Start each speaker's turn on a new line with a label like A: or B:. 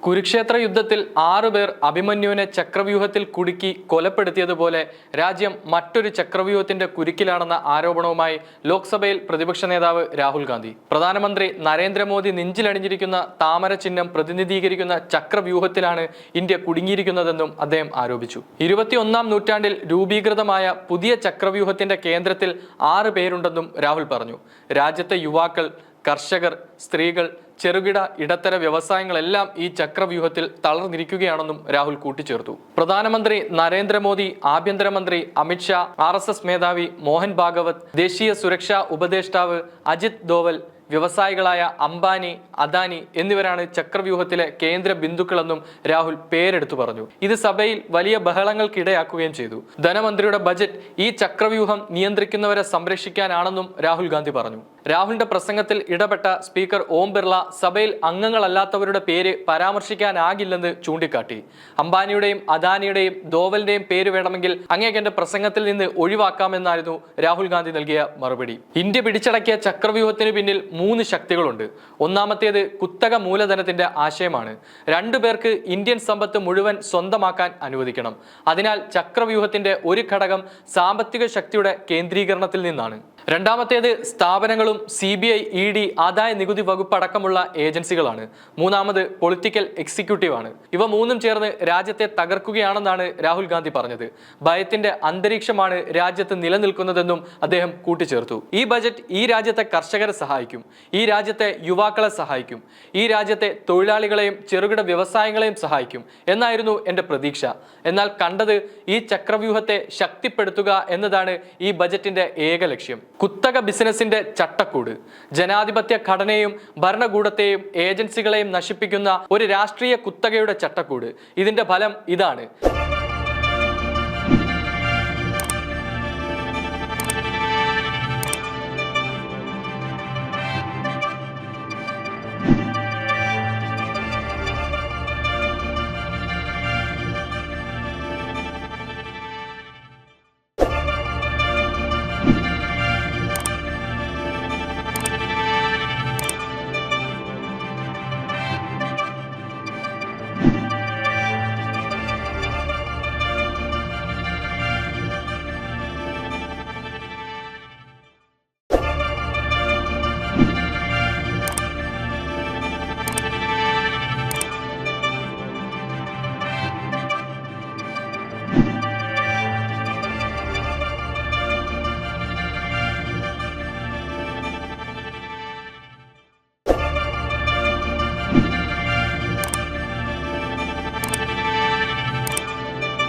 A: കുരുക്ഷേത്ര യുദ്ധത്തിൽ 6 പേർ അഭിമന്യുവിനെ ചക്രവ്യൂഹത്തിൽ കുടുക്കി കൊലപ്പെടുത്തിയതുപോലെ രാജ്യം മറ്റൊരു ചക്രവ്യൂഹത്തിന്റെ കുരുക്കിലാണെന്ന ആരോപണവുമായി ലോക്സഭയിൽ പ്രതിപക്ഷ നേതാവ് രാഹുൽ ഗാന്ധി. പ്രധാനമന്ത്രി നരേന്ദ്രമോദി നെഞ്ചിലണിഞ്ഞിരിക്കുന്ന താമര ചിഹ്നം പ്രതിനിധീകരിക്കുന്ന ചക്രവ്യൂഹത്തിലാണ് ഇന്ത്യ കുടുങ്ങിയിരിക്കുന്നതെന്നും അദ്ദേഹം ആരോപിച്ചു. 21ാം നൂറ്റാണ്ടിൽ രൂപീകൃതമായ പുതിയ ചക്രവ്യൂഹത്തിന്റെ കേന്ദ്രത്തിൽ 6 പേരുണ്ടെന്നും രാഹുൽ പറഞ്ഞു. രാജ്യത്തെ യുവാക്കൾ, കർഷകർ, സ്ത്രീകൾ, ചെറുകിട ഇടത്തര വ്യവസായങ്ങളെല്ലാം ഈ ചക്രവ്യൂഹത്തിൽ തളർന്നിരിക്കുകയാണെന്നും രാഹുൽ കൂട്ടിച്ചേർത്തു. പ്രധാനമന്ത്രി നരേന്ദ്രമോദി, ആഭ്യന്തരമന്ത്രി അമിത്ഷാ, RSS മേധാവി മോഹൻ ഭാഗവത്, ദേശീയ സുരക്ഷാ ഉപദേഷ്ടാവ് അജിത് ദോവൽ, വ്യവസായികളായ അംബാനി, അദാനി എന്നിവരാണ് ചക്രവ്യൂഹത്തിലെ കേന്ദ്ര ബിന്ദുക്കളെന്നും രാഹുൽ പേരെടുത്തു പറഞ്ഞു. ഇത് സഭയിൽ വലിയ ബഹളങ്ങൾക്കിടയാക്കുകയും ചെയ്തു. ധനമന്ത്രിയുടെ ബജറ്റ് ഈ ചക്രവ്യൂഹം നിയന്ത്രിക്കുന്നവരെ സംരക്ഷിക്കാനാണെന്നും രാഹുൽ ഗാന്ധി പറഞ്ഞു. രാഹുലിന്റെ പ്രസംഗത്തിൽ ഇടപെട്ട സ്പീക്കർ ഓം ബിർള സഭയിൽ അംഗങ്ങളല്ലാത്തവരുടെ പേര് പരാമർശിക്കാനാകില്ലെന്ന് ചൂണ്ടിക്കാട്ടി. അംബാനിയുടെയും അദാനിയുടെയും ദോവലിന്റെയും പേര് വേണമെങ്കിൽ അങ്ങേക്ക് എന്റെ പ്രസംഗത്തിൽ നിന്ന് ഒഴിവാക്കാമെന്നായിരുന്നു രാഹുൽ ഗാന്ധി നൽകിയ മറുപടി. ഇന്ത്യ പിടിച്ചടക്കിയ ചക്രവ്യൂഹത്തിന് പിന്നിൽ 3 ശക്തികളുണ്ട്. ഒന്നാമത്തേത് കുത്തക മൂലധനത്തിന്റെ ആശയമാണ്. 2 പേർക്ക് ഇന്ത്യൻ സമ്പത്ത് മുഴുവൻ സ്വന്തമാക്കാൻ അനുവദിക്കണം. അതിനാൽ ചക്രവ്യൂഹത്തിന്റെ ഒരു ഘടകം സാമ്പത്തിക ശക്തിയുടെ കേന്ദ്രീകരണത്തിൽ നിന്നാണ്. രണ്ടാമത്തേത് സ്ഥാപനങ്ങളും CBI, ED, ആദായ നികുതി വകുപ്പ് അടക്കമുള്ള ഏജൻസികളാണ്. മൂന്നാമത് പൊളിറ്റിക്കൽ എക്സിക്യൂട്ടീവ് ആണ്. ഇവ 3ഉം ചേർന്ന് രാജ്യത്തെ തകർക്കുകയാണെന്നാണ് രാഹുൽ ഗാന്ധി പറഞ്ഞത്. ഭയത്തിന്റെ അന്തരീക്ഷമാണ് രാജ്യത്ത് നിലനിൽക്കുന്നതെന്നും അദ്ദേഹം കൂട്ടിച്ചേർത്തു. ഈ ബജറ്റ് ഈ രാജ്യത്തെ കർഷകരെ സഹായിക്കും, ഈ രാജ്യത്തെ യുവാക്കളെ സഹായിക്കും, ഈ രാജ്യത്തെ തൊഴിലാളികളെയും ചെറുകിട വ്യവസായങ്ങളെയും സഹായിക്കും എന്നായിരുന്നു എന്റെ പ്രതീക്ഷ. എന്നാൽ കണ്ടത് ഈ ചക്രവ്യൂഹത്തെ ശക്തിപ്പെടുത്തുക എന്നതാണ് ഈ ബജറ്റിന്റെ ഏക ലക്ഷ്യം. കുത്തക ബിസിനസിന്റെ ചട്ടക്കൂട്, ജനാധിപത്യ ഘടനയും ഭരണകൂടത്തെയും ഏജൻസികളെയും നശിപ്പിക്കുന്ന ഒരു രാഷ്ട്രീയ കുത്തകയുടെ ചട്ടക്കൂട്. ഇതിന്റെ ഫലം ഇതാണ്.